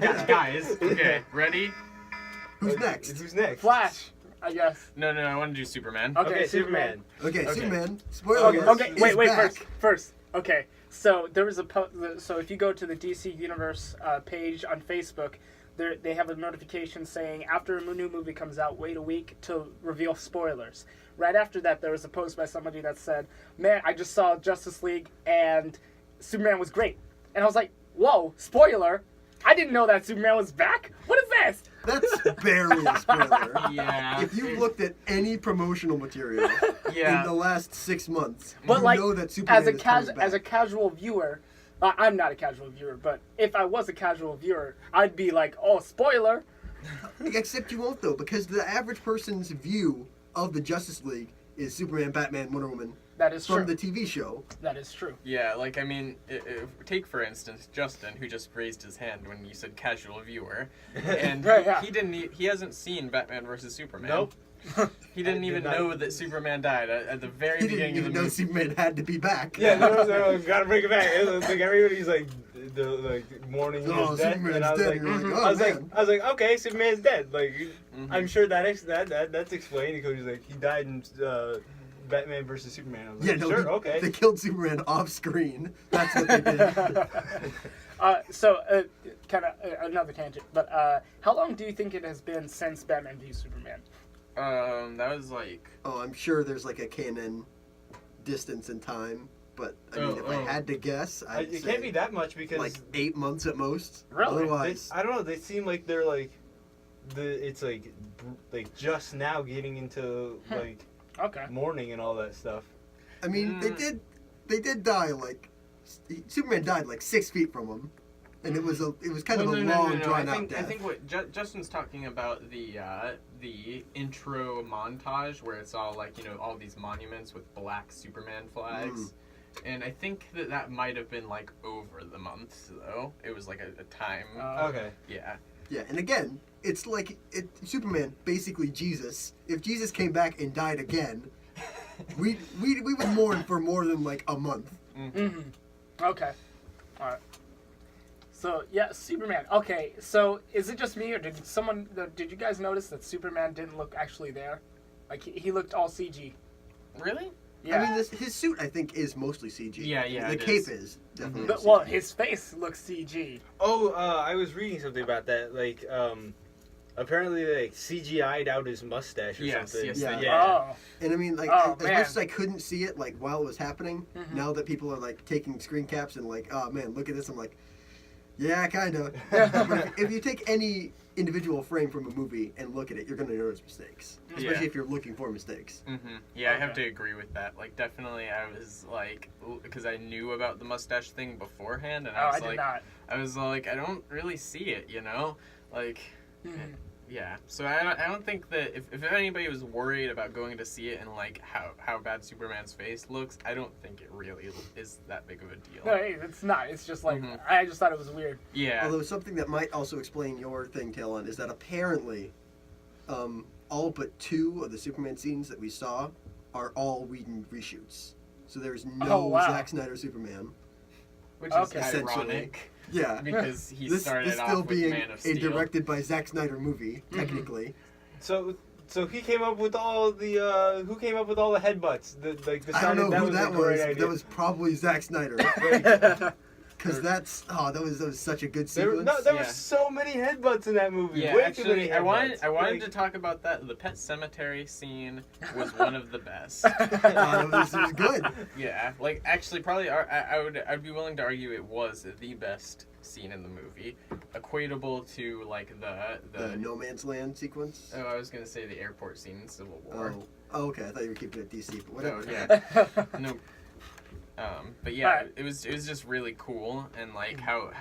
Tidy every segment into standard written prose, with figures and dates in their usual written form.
Guys, okay, ready? Who's next? Who's next? Flash, I guess. No, I want to do Superman. Okay, Superman. Okay, Okay. Superman. Spoiler alert. Okay, is wait, back. first. Okay, so there was so if you go to the DC Universe page on Facebook, they have a notification saying after a new movie comes out, wait a week to reveal spoilers. Right after that, there was a post by somebody that said, "Man, I just saw Justice League and Superman was great," and I was like, "Whoa, spoiler! I didn't know that Superman was back. What is this?" That's barely a spoiler. Yeah. If you looked at any promotional material Yeah. in the last 6 months, But you like, know that Superman is coming back. as a casual viewer, I'm not a casual viewer, but if I was a casual viewer, I'd be like, "Oh, spoiler!" Except you won't though, because the average person's view of the Justice League is Superman, Batman, Wonder Woman That is from true. the TV show. That is true. Yeah, like, I mean, take for instance Justin, who just raised his hand when you said casual viewer, and Right, yeah. he hasn't seen Batman versus Superman. Nope. He didn't I even did not. know that Superman died at the very He didn't beginning of even the know movie. Superman had to be back. Yeah, no, gotta bring it back. It was like everybody's like, mourning Oh, his death, Superman's and I was dead. like, You're like, oh, I was man. like, okay, Superman's dead. Like, Mhm. I'm sure that's explained because he's like, he died in Batman versus Superman. I was Yeah, like, no, sure, okay. they killed Superman off screen. That's what they did. Kind of another tangent, but how long do you think it has been since Batman v Superman? That was like, Oh, I'm sure there's like a canon distance in time, but I mean, if I had to guess, I'd It say can't be that much because like 8 months at most. Really? Otherwise, I don't know. They seem like they're like, it's like just now getting into like Okay. mourning and all that stuff. I mean, they did die like Superman died like 6 feet from him, and it was kind of a long drawn out death. I think what Justin's talking about the intro montage where it's all like, you know, all these monuments with black Superman flags. And I think that might have been like over the months though. It was like a time. Okay. Yeah. Yeah, and again, it's like Superman, basically Jesus. If Jesus came back and died again, we would mourn for more than like a month. Mm-hmm. Okay. All right. So yeah, Superman. Okay, so is it just me or did you guys notice that Superman didn't look actually there? Like he looked all CG. Really? Yeah. I mean, his suit I think is mostly CG. Yeah, The it cape is. is definitely. But, CG. well, his face looks CG. Oh, I was reading something about that. Like, apparently, like CGI'd out his mustache or Yes, something. yes, Yeah. they did. Oh. And I mean, like, Oh, as man. much as I couldn't see it, like, while it was happening, Mhm. now that people are, like, taking screen caps and, like, oh, man, look at this, I'm like, yeah, kind of. If you take any individual frame from a movie and look at it, you're going to notice mistakes. Especially Yeah. if you're looking for mistakes. Yeah, I have Okay. to agree with that. Like, definitely, I was like, because I knew about the mustache thing beforehand, and Oh, I I was did like, not. I don't really see it, you know, like. Mhm. Yeah, so I don't think that if anybody was worried about going to see it and like how bad Superman's face looks, I don't think it really is that big of a deal. No, hey, it's not. It's just like Mhm. I just thought it was weird. Yeah. Although something that might also explain your thing, Talon, is that apparently all but 2 of the Superman scenes that we saw are all Whedon reshoots. So there's no Oh, wow. Zack Snyder Superman. Which is Okay. Essentially. ironic Yeah. because he This started off still with being Man of a Steel. directed by Zack Snyder movie, Mm-hmm. technically. So he came up with all the who came up with all the headbutts? The I don't know who that a great was. idea. That was probably Zack Snyder. Because that was such a good There, sequence. there Yeah. were so many headbutts in that movie. Yeah, Way too actually, many I wanted headbutts. to talk about that. The Pet Cemetery scene was one of the best. It was good. Yeah, like actually, probably I'd be willing to argue it was the best scene in the movie, equatable to like The No Man's Land sequence. Oh, I was gonna say the airport scene in Civil War. Oh, okay. I thought you were keeping it DC, but whatever. Oh, yeah. No. But yeah, Alright. it was just really cool, and like how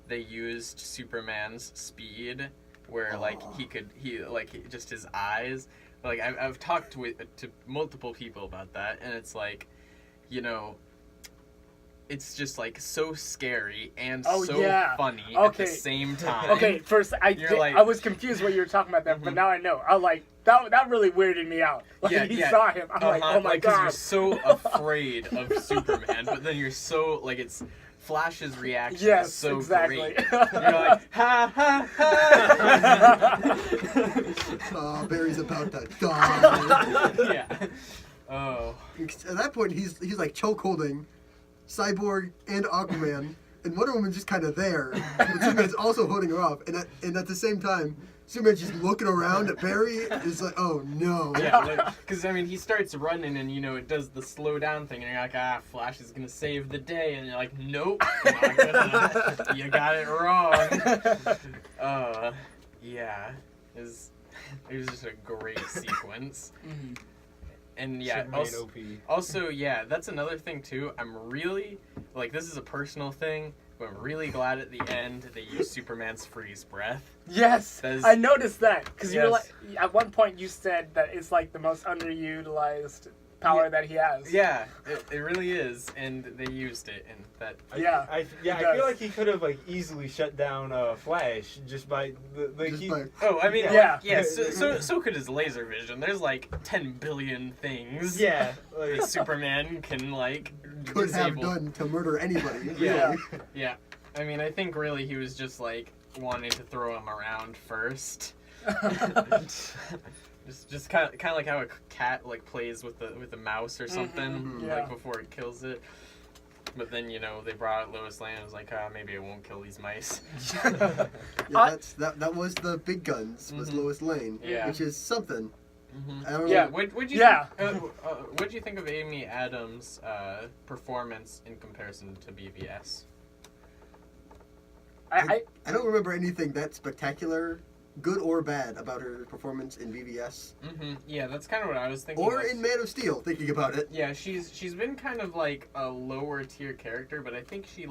they used Superman's speed, where like just his eyes. Like I've talked to multiple people about that, and it's like, you know, it's just like so scary and Oh, so yeah. funny at Okay. the same time. Okay, first You're like- I was confused what you were talking about that, but Mhm. now I know. I was like that really weirded me out. Like he saw him, I'm like, oh my Because god. you're so afraid of Superman, but then you're so like it's Flash's reaction Yes, is so exactly. great. You're like, ha ha ha. Oh, Barry's about to die. Yeah. Oh. At that point, he's like chokeholding Cyborg and Aquaman, and Wonder Woman's just kind of there. But Superman's also holding her off, and at the same time, Superman's just looking around at Barry. It's like, oh no. Yeah, because I mean, he starts running, and it does the slow down thing, and you're like, Flash is gonna save the day, and you're like, nope, not gonna. You got it wrong. Yeah, it was just a great sequence. Mhm. And yeah, also, yeah, that's another thing too. I'm really, this is a personal thing, but I'm really glad at the end they used Superman's freeze breath. Yes, That is- I noticed that because you were Yes. like, at one point you said that it's like the most underutilized power Yeah. that he has. Yeah, it really is, and they used it, and that. Yeah, I it feel does. like he could have easily shut down Flash just by Just by- Oh, I mean, Yeah. so could his laser vision. There's 10 billion things. yeah, that Superman can could have disable. done to murder anybody. Yeah. really. Yeah, I mean, I think really he was just wanting to throw him around first. Just kind of like how a cat plays with the mouse or something Mhm. Yeah. before it kills it. But then they brought out Lois Lane and was like, maybe I won't kill these mice. Yeah, that was the big guns. Was Mhm. Lois Lane, Yeah. which is something. Mm-hmm. I don't Yeah. know. What'd you Yeah. what'd you think of Amy Adams' performance in comparison to BVS? I I don't remember anything that spectacular, good or bad, about her performance in BVS Mm-hmm. Yeah, that's kind of what I was thinking. or in Man of Steel. Thinking about it, Yeah, she's been kind of a lower tier character, but I think she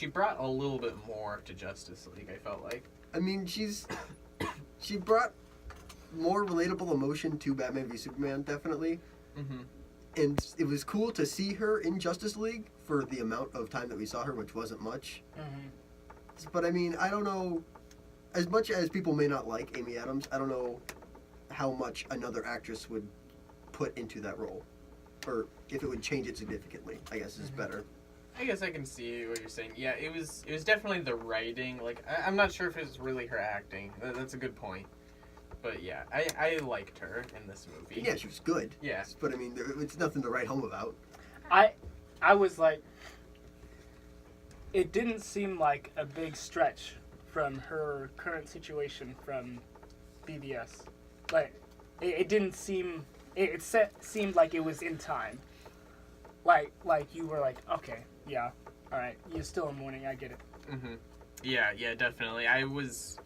brought a little bit more to Justice League. I felt like. I mean, she brought more relatable emotion to Batman v Superman, definitely. Mm-hmm. And it was cool to see her in Justice League for the amount of time that we saw her, which wasn't much. Mhm. But I mean, I don't know. As much as people may not like Amy Adams, I don't know how much another actress would put into that role, or if it would change it significantly. I guess is better. I guess I can see what you're saying. Yeah, it was definitely the writing. I'm not sure if it was really her acting. That's a good point. But yeah, I liked her in this movie. Yeah, she was good. Yeah. But I mean, it's nothing to write home about. I was like, it didn't seem like a big stretch from her current situation from BVS. It didn't seem. It seemed like it was in time. Like you were like, okay, yeah, all right, you're still in mourning. I get it. Mm-hmm. Yeah, definitely. I was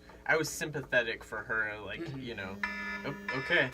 sympathetic for her. Mhm. Oh, okay.